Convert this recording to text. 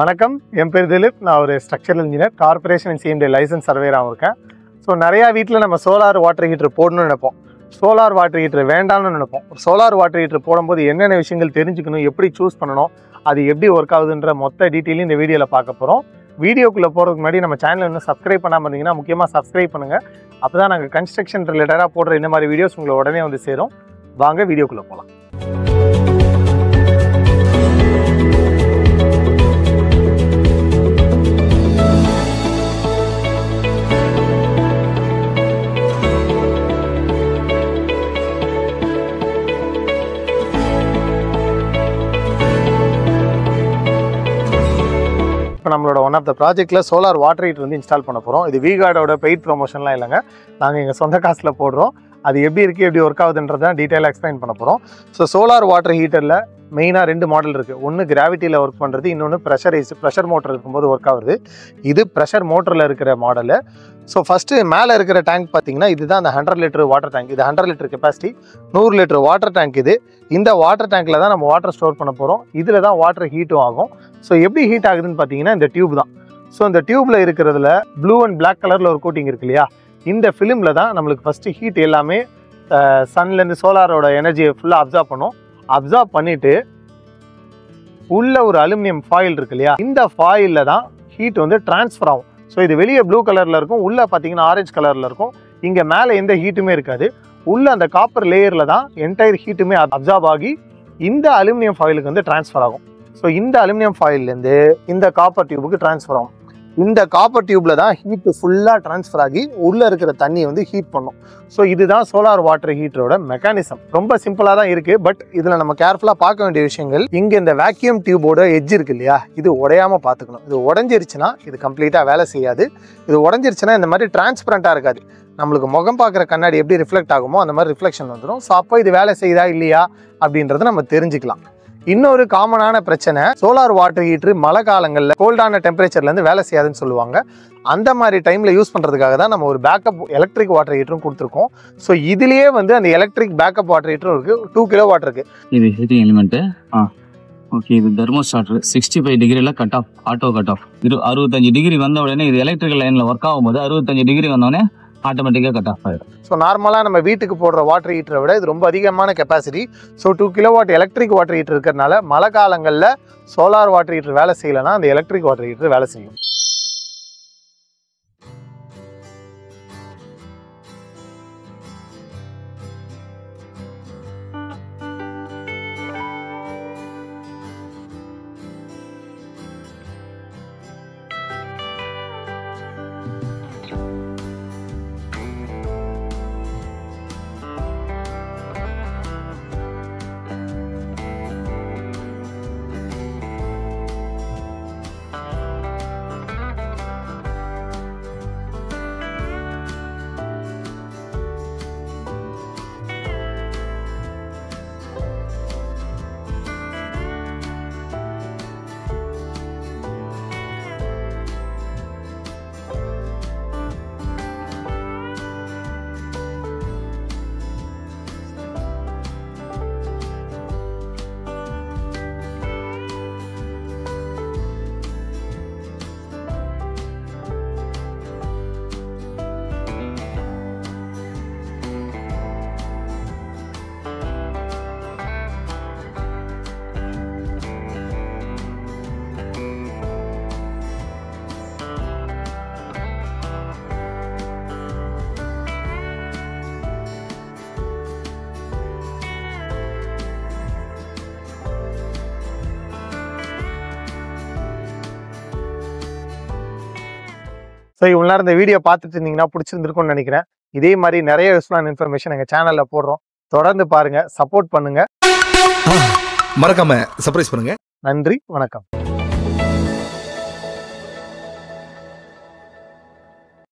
வணக்கம், என் பேர் திலீப். நான் ஒரு structural engineer, corporation and CMD license சர்வேராகவும் இருக்கேன். ஸோ நிறையா வீட்டில் நம்ம சோலார் வாட்டர் ஹீட்டர் போடணும்னு நினைப்போம், சோலார் வாட்டர் ஹீட்டர் வேண்டாம்னு நினைப்போம். சோலார் வாட்டர் ஹீட்டர் போடும்போது என்னென்ன விஷயங்கள் தெரிஞ்சுக்கணும், எப்படி சூஸ் பண்ணணும், அது எப்படி ஒர்க் ஆகுதுன்ற மொத்த டீட்டெயிலும் இந்த வீடியோவில் பார்க்க போகிறோம். வீடியோக்குள்ளே போகிறதுக்கு முன்னாடி நம்ம சேனல் இன்னும் சப்ஸ்கிரைப் பண்ணாமல் இருந்தீங்கன்னா முக்கியமாக சப்ஸ்கிரைப் பண்ணுங்கள். அப்போ தான் நாங்கள் கன்ஸ்ட்ரக்ஷன் ரிலேட்டடாக போடுற இந்த மாதிரி வீடியோஸ் உங்களை உடனே வந்து சேரும். வாங்க வீடியோக்குள்ளே போகலாம். இப்போ நம்மளோட ஒன் ஆஃப் த ப்ராஜெக்ட்டில் சோலார் வாட்டர் ஹீட்டர் வந்து இன்ஸ்டால் பண்ண போகிறோம். இது விகார்டோட பெய்ட் ப்ரொமோஷன்லாம் இல்லைங்க, நாங்கள் எங்கள் சொந்த காசில் போடுறோம். அது எப்படி இருக்குது, எப்படி ஒர்க் ஆகுதுன்றதான் டீட்டெயிலாக எக்ஸ்பிளைன் பண்ண போகிறோம். ஸோ சோலார் வாட்டர் ஹீட்டரில் மெயினாக 2 மாடல் இருக்குது. ஒன்று கிராவிட்டியில் ஒர்க் பண்ணுறது, இன்னொன்று ப்ரெஷர் மோட்டர் இருக்கும்போது ஒர்க் ஆகுது. இது ப்ரெஷர் மோட்டரில் இருக்கிற மாடலு. ஸோ ஃபஸ்ட்டு மேலே இருக்கிற டேங்க் பார்த்தீங்கன்னா இதுதான் அந்த 100 லிட்டர் வாட்டர் டேங்க். இது 100 litre capacity, 100 litre water tank. இந்த வாட்டர் டேங்க்கில் தான் நம்ம வாட்டர் ஸ்டோர் பண்ண போகிறோம். இதில் தான் வாட்டர் ஹீட்டும் ஆகும். ஸோ எப்படி ஹீட் ஆகுதுன்னு பார்த்தீங்கன்னா இந்த டியூப் தான். ஸோ இந்த டியூப்பில் இருக்கிறதுல ப்ளூ அண்ட் பிளாக் கலரில் ஒரு கோட்டிங் இருக்கு இல்லையா, இந்த ஃபிலிமில் தான் நம்மளுக்கு ஃபஸ்ட்டு ஹீட் எல்லாமே சன்லேருந்து சோலாரோட எனர்ஜியை ஃபுல்லாக அப்சார்ப் பண்ணும். அப்சார்ப் பண்ணிவிட்டு உள்ள ஒரு அலுமினியம் ஃபாயில் இருக்கு இல்லையா, இந்த ஃபாயிலில் தான் ஹீட் வந்து ட்ரான்ஸ்ஃபர் ஆகும். ஸோ இது வெளியே ப்ளூ கலரில் இருக்கும், உள்ளே பார்த்தீங்கன்னா ஆரஞ்சு கலரில் இருக்கும். இங்கே மேலே எந்த ஹீட்டுமே இருக்காது. உள்ள அந்த காப்பர் லேயரில் தான் என்டையர் ஹீட்டுமே அப்சார்ப் ஆகி இந்த அலுமினியம் ஃபாயிலுக்கு வந்து ட்ரான்ஸ்ஃபர் ஆகும். ஸோ இந்த அலுமினியம் ஃபாயிலேருந்து இந்த காப்பர் டியூபுக்கு ட்ரான்ஸ்ஃபர் ஆகும். இந்த காப்பர் டியூப்பில் தான் ஹீட்டு ஃபுல்லாக ட்ரான்ஸ்ஃபர் ஆகி உள்ளே இருக்கிற தண்ணியை வந்து ஹீட் பண்ணும். ஸோ இதுதான் சோலார் வாட்டர் ஹீட்டரோட மெக்கானிசம். ரொம்ப சிம்பிளாக தான் இருக்குது. பட் இதில் நம்ம கேர்ஃபுல்லாக பார்க்க வேண்டிய விஷயங்கள், இங்கே இந்த வேக்யூம் டியூபோட எட்ஜ் இருக்கு இல்லையா, இது உடையாமல் பார்த்துக்கணும். இது உடஞ்சிருச்சுன்னா இது கம்ப்ளீட்டாக வேலை செய்யாது. இது உடஞ்சிருச்சுன்னா இந்த மாதிரி டிரான்ஸ்பரண்ட்டாக இருக்காது. நம்மளுக்கு முகம் பார்க்குற கண்ணாடி எப்படி ரிஃப்ளெக்ட் ஆகுமோ அந்த மாதிரி ரிஃப்ளெக்ஷன் வந்துடும். ஸோ அப்போ இது வேலை செய்யுதா இல்லையா அப்படின்றத நம்ம தெரிஞ்சுக்கலாம். இன்னொரு காமனான பிரச்சனை, சோலார் வாட்டர் ஹீட்டர் மழை காலங்களில் கோல்டான டெம்பரேச்சர்லேருந்து வேலை செய்யாதுன்னு சொல்லுவாங்க. அந்த மாதிரி டைமில் யூஸ் பண்ணுறதுக்காக தான் நம்ம ஒரு பேக்கப் எலக்ட்ரிக் வாட்டர் ஹீட்டரும் கொடுத்துருக்கோம். ஸோ இதுலேயே வந்து அந்த எலக்ட்ரிக் பேக்கப் வாட்டர் ஹீட்டரும் இருக்குது. 2 கிலோவாட் இருக்குது. இது ஹீட்டிங் எலிமெண்ட்டு. ஓகே, இது தெர்மோஸ்டாட் 65 டிகிரியில் cut off, auto cut off. 65 degree வந்த உடனே இது எலக்ட்ரிக்கல் லைனில் ஒர்க் ஆகும்போது 65 டிகிரி வந்தோடனே ஆட்டோமேட்டிக்காக கட் ஆஃப் ஆகிடும். ஸோ நார்மலாக நம்ம வீட்டுக்கு போடுற வாட்டர் ஹீட்டரை விட இது ரொம்ப அதிகமான capacity. So 2 kilowatt electric water heater இருக்கிறதுனால மழை காலங்களில் சோலார் வாட்டர் ஹீட்டர் வேலை செய்யலைன்னா அந்த எலக்ட்ரிக் வாட்டர் ஹீட்டர் வேலை செய்யும். ஸோ இவ்வளோ நேரம் இந்த வீடியோ பார்த்துட்டு இருந்தீங்கன்னா பிடிச்சிருந்துருக்கும்னு நினைக்கிறேன். இதே மாதிரி நிறைய யூஸ்ஃபுல்லான இன்ஃபர்மேஷன் எங்கள் சேனலில் போடுறோம். தொடர்ந்து பாருங்கள், சப்போர்ட் பண்ணுங்கள், மறக்காம சர்ப்ரைஸ் பண்ணுங்க. நன்றி, வணக்கம்.